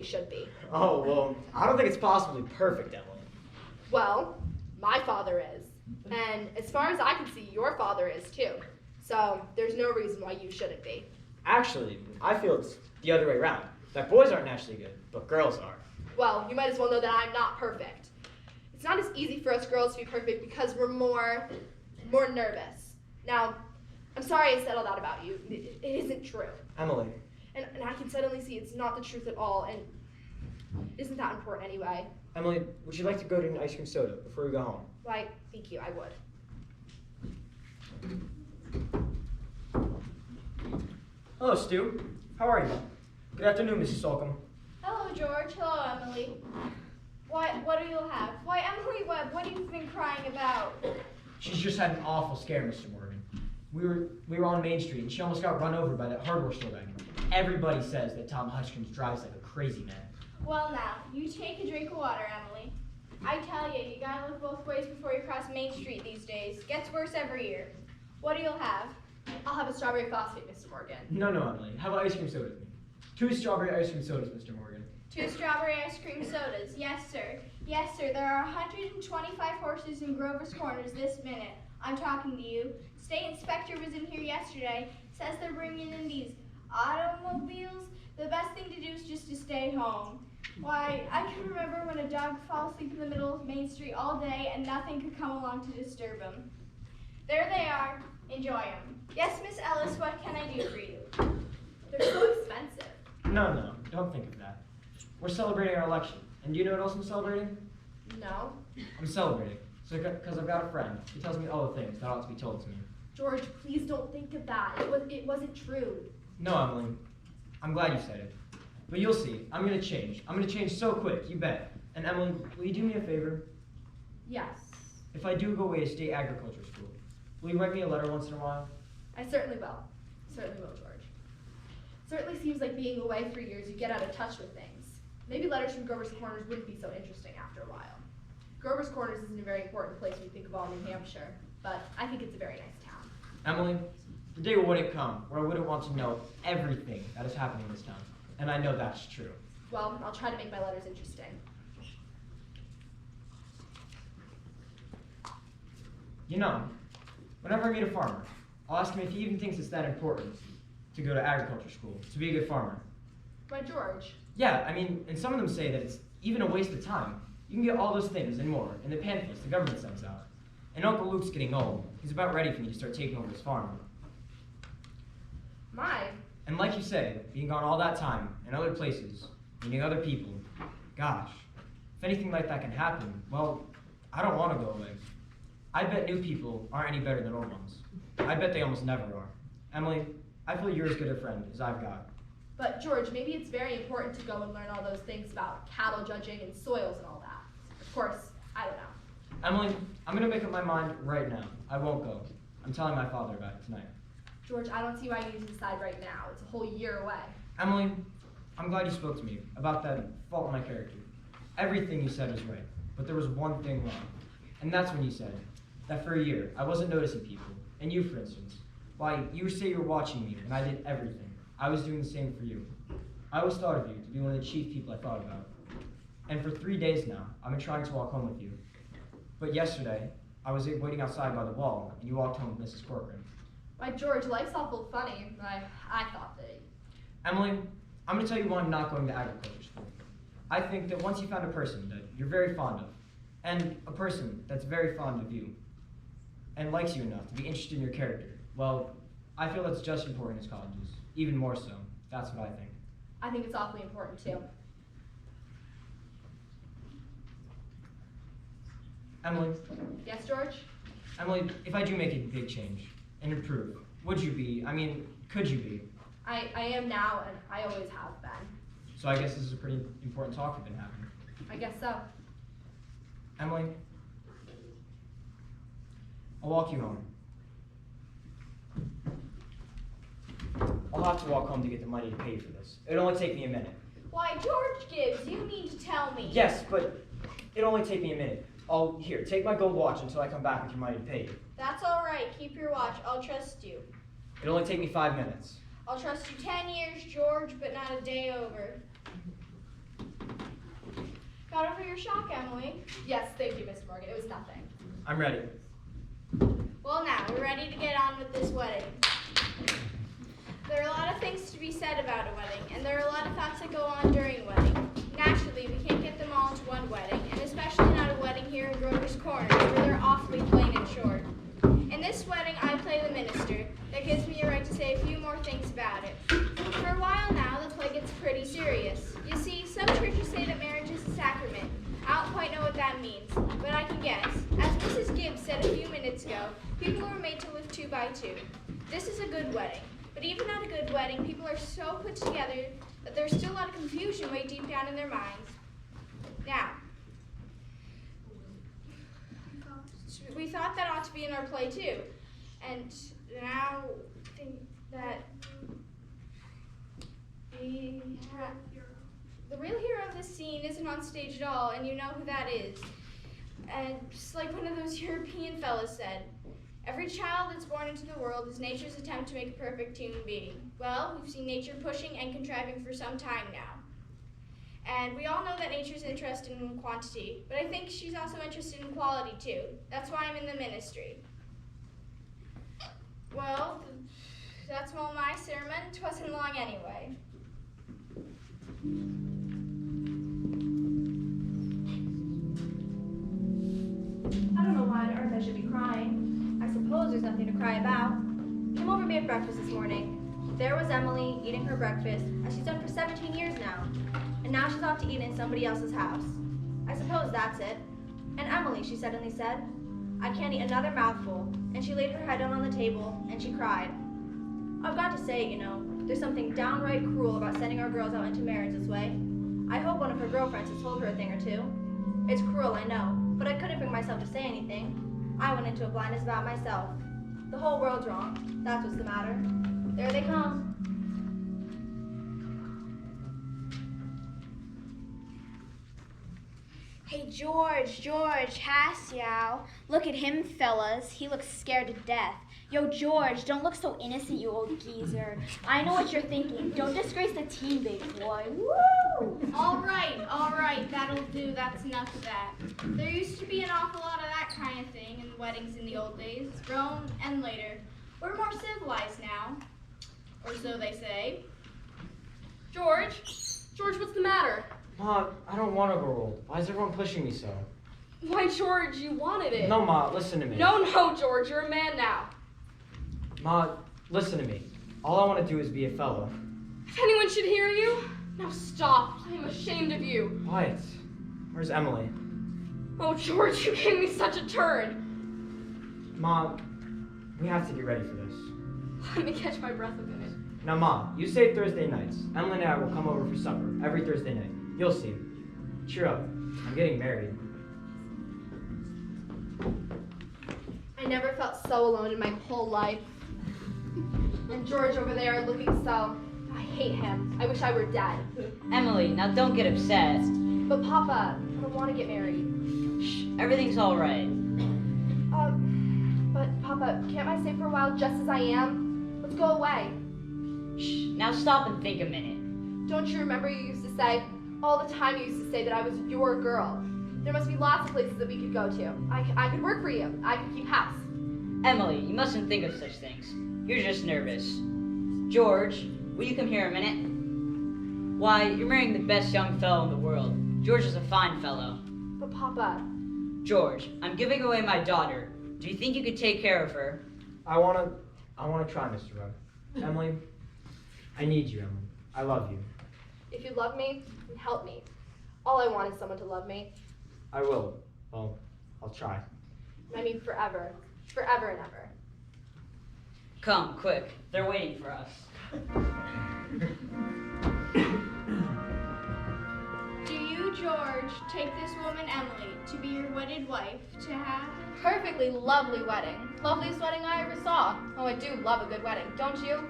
should be. Oh, well, I don't think it's possibly perfect, Emily. Well, my father is. And as far as I can see, your father is too. So there's no reason why you shouldn't be. Actually, I feel it's the other way around. That boys aren't naturally good, but girls are. Well, you might as well know that I'm not perfect. It's not as easy for us girls to be perfect because we're more nervous. Now, I'm sorry I said all that about you. It isn't true. Emily. And I can suddenly see it's not the truth at all, and isn't that important anyway? Emily, would you like to go to an ice cream soda before we go home? Why, thank you, I would. Hello, Stu. How are you? Good afternoon, Mrs. Solcombe. Hello, George. Hello, Emily. What do you have? Why, Emily, what have you been crying about? She's just had an awful scare, Mr. Morgan. We were on Main Street, and she almost got run over by that hardware store wagon. Everybody says that Tom Hutchins drives like a crazy man. Well, now, you take a drink of water, Emily. I tell you gotta look both ways before you cross Main Street these days. Gets worse every year. What do you have? I'll have a strawberry phosphate, Mr. Morgan. No, Emily. How about ice cream sodas? 2 strawberry ice cream sodas, Mr. Morgan. 2 strawberry ice cream sodas. Yes, sir. Yes, sir. There are 125 horses in Grover's Corners this minute. I'm talking to you. State inspector was in here yesterday. Says they're bringing in these automobiles. The best thing to do is just to stay home. Why, I can remember when a dog fell asleep in the middle of Main Street all day and nothing could come along to disturb him. There they are. Enjoy them. Yes, Miss Ellis, what can I do for you? They're so expensive. No, don't think of that. We're celebrating our election. And do you know what else I'm celebrating? No. I'm celebrating because I've got a friend who tells me all the things that ought to be told to me. George, please don't think of that. It wasn't true. No, Emily. I'm glad you said it. But you'll see. I'm going to change. I'm going to change so quick, you bet. And Emily, will you do me a favor? Yes. If I do go away to state agriculture school, will you write me a letter once in a while? I certainly will. Certainly will, George. Certainly seems like being away for years, you get out of touch with things. Maybe letters from Grover's Corners wouldn't be so interesting after a while. Grover's Corners isn't a very important place when you think of all New Hampshire, but I think it's a very nice town. Emily, the day wouldn't come where I wouldn't want to know everything that is happening in this town. And I know that's true. Well, I'll try to make my letters interesting. You know, whenever I meet a farmer, I'll ask him if he even thinks it's that important to go to agriculture school, to be a good farmer. Why, George? Yeah, I mean, and some of them say that it's even a waste of time. You can get all those things and more in the pamphlets the government sends out. And Uncle Luke's getting old. He's about ready for me to start taking over his farm. My. And like you say, being gone all that time, in other places, meeting other people, gosh, if anything like that can happen, well, I don't want to go away. I bet new people aren't any better than old ones. I bet they almost never are. Emily, I feel you're as good a friend as I've got. But George, maybe it's very important to go and learn all those things about cattle judging and soils and all that. Of course, I don't know. Emily, I'm going to make up my mind right now. I won't go. I'm telling my father about it tonight. George, I don't see why you need to decide right now. It's a whole year away. Emily, I'm glad you spoke to me about that fault in my character. Everything you said was right, but there was one thing wrong. And that's when you said that for a year I wasn't noticing people. And you, for instance. Why, you say you were watching me, and I did everything. I was doing the same for you. I always thought of you to be one of the chief people I thought about. And for 3 days now, I've been trying to walk home with you. But yesterday, I was waiting outside by the wall, and you walked home with Mrs. Corcoran. Why, George, life's awful funny. I thought that. Emily, I'm going to tell you why I'm not going to agriculture school. I think that once you found a person that you're very fond of, and a person that's very fond of you, and likes you enough to be interested in your character, well, I feel that's just as important as colleges. Even more so. That's what I think. I think it's awfully important, too. Emily? Yes, George? Emily, if I do make a big change and improve, could you be? I am now, and I always have been. So I guess this is a pretty important talk we've been having. I guess so. Emily, I'll walk you home. I'll have to walk home to get the money to pay for this. It'll only take me a minute. Why, George Gibbs, you mean to tell me? Yes, but it'll only take me a minute. Here, take my gold watch until I come back with your money to pay you. That's all right. Keep your watch. I'll trust you. It'll only take me 5 minutes. I'll trust you 10 years, George, but not a day over. got over your shock, Emily. Yes, thank you, Mr. Morgan. It was nothing. I'm ready. Well, now, we're ready to get on with this wedding. There are a lot of things to be said about a wedding, and there are a lot of thoughts that go on during a wedding. Naturally, we can't get them all into one wedding, and especially not a wedding here in Grover's Corners, where they're awfully plain and short. In this wedding, I play the minister. That gives me a right to say a few more things about it. For a while now, the play gets pretty serious. You see, some churches say that marriage is a sacrament. I don't quite know what that means, but I can guess. As Mrs. Gibbs said a few minutes ago, people are made to live 2 by 2. This is a good wedding. But even at a good wedding, people are so put together that there's still a lot of confusion way deep down in their minds. Now, we thought that ought to be in our play too. And now I think that the real hero of this scene isn't on stage at all, and you know who that is. And just like one of those European fellas said, every child that's born into the world is nature's attempt to make a perfect human being. Well, we've seen nature pushing and contriving for some time now. And we all know that nature's interested in quantity, but I think she's also interested in quality too. That's why I'm in the ministry. Well, that's all my sermon. 'Twasn't long anyway. I don't know why on earth I should be crying. I suppose there's nothing to cry about. Came over to me at breakfast this morning. There was Emily eating her breakfast, as she's done for 17 years now. And now she's off to eat in somebody else's house. I suppose that's it. And Emily, she suddenly said, I can't eat another mouthful. And she laid her head down on the table, and she cried. I've got to say, you know, there's something downright cruel about sending our girls out into marriage this way. I hope one of her girlfriends has told her a thing or two. It's cruel, I know, but I couldn't bring myself to say anything. I went into a blindness about myself. The whole world's wrong. That's what's the matter. There they come. Hey, George, Hassyow. Look at him, fellas. He looks scared to death. Yo, George, don't look so innocent, you old geezer. I know what you're thinking. Don't disgrace the team, big boy. Woo! All right, that'll do. That's enough of that. There used to be an awful lot of that kind of thing in weddings in the old days, Rome and later. We're more civilized now, or so they say. George, what's the matter? Ma, I don't want to grow old. Why is everyone pushing me so? Why, George, you wanted it. No, Ma, listen to me. No, George, you're a man now. Ma, listen to me. All I want to do is be a fellow. If anyone should hear you, now stop. I am ashamed of you. What? Where's Emily? Oh, George, you gave me such a turn. Ma, we have to get ready for this. Let me catch my breath a minute. Now, Ma, you save Thursday nights. Emily and I will come over for supper every Thursday night. You'll see. Cheer up. I'm getting married. I never felt so alone in my whole life. And George over there looking so... I hate him. I wish I were dead. Emily, now don't get upset. But Papa, I don't want to get married. Shh, everything's all right. But Papa, can't I stay for a while just as I am? Let's go away. Shh, now stop and think a minute. Don't you remember you used to say, all the time you used to say that I was your girl? There must be lots of places that we could go to. I could work for you. I could keep house. Emily, you mustn't think of such things. You're just nervous. George, will you come here a minute? Why, you're marrying the best young fellow in the world. George is a fine fellow. But Papa... George, I'm giving away my daughter. Do you think you could take care of her? I wanna try, Mr. Rugg. Emily, I need you, Emily. I love you. If you love me, then help me. All I want is someone to love me. I will. Well, I'll try. I mean forever. Forever and ever. Come, quick. They're waiting for us. Do you, George, take this woman, Emily, to be your wedded wife, to have... Perfectly lovely wedding. Loveliest wedding I ever saw. Oh, I do love a good wedding, don't you?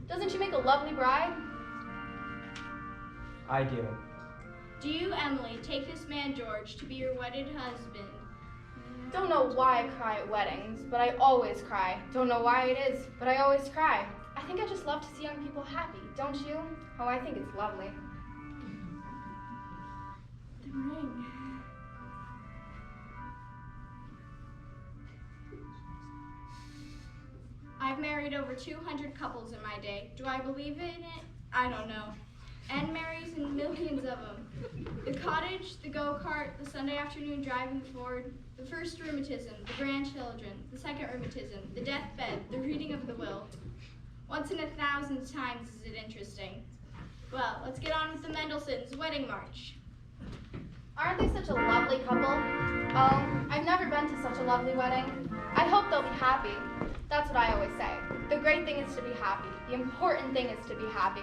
Doesn't she make a lovely bride? I do. Do you, Emily, take this man, George, to be your wedded husband? Don't know why I cry at weddings, but I always cry. Don't know why it is, but I always cry. I think I just love to see young people happy, don't you? Oh, I think it's lovely. The ring. married over 200 couples in my day. Do I believe in it? I don't know. And marries and millions of them. The cottage, the go-kart, the Sunday afternoon drive in the Ford, the first rheumatism, the grandchildren, the second rheumatism, the deathbed, the reading of the will. Once in 1,000 times is it interesting. Well, let's get on with the Mendelssohns' wedding march. Aren't they such a lovely couple? Oh, I've never been to such a lovely wedding. I hope they'll be happy. That's what I always say. The great thing is to be happy. The important thing is to be happy.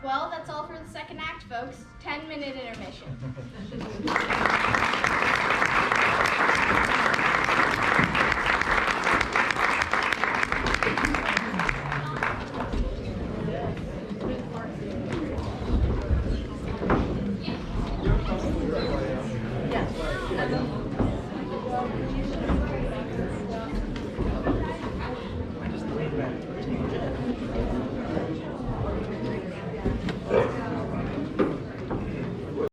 Well, that's all for the second act, folks. 10-minute intermission. Yes.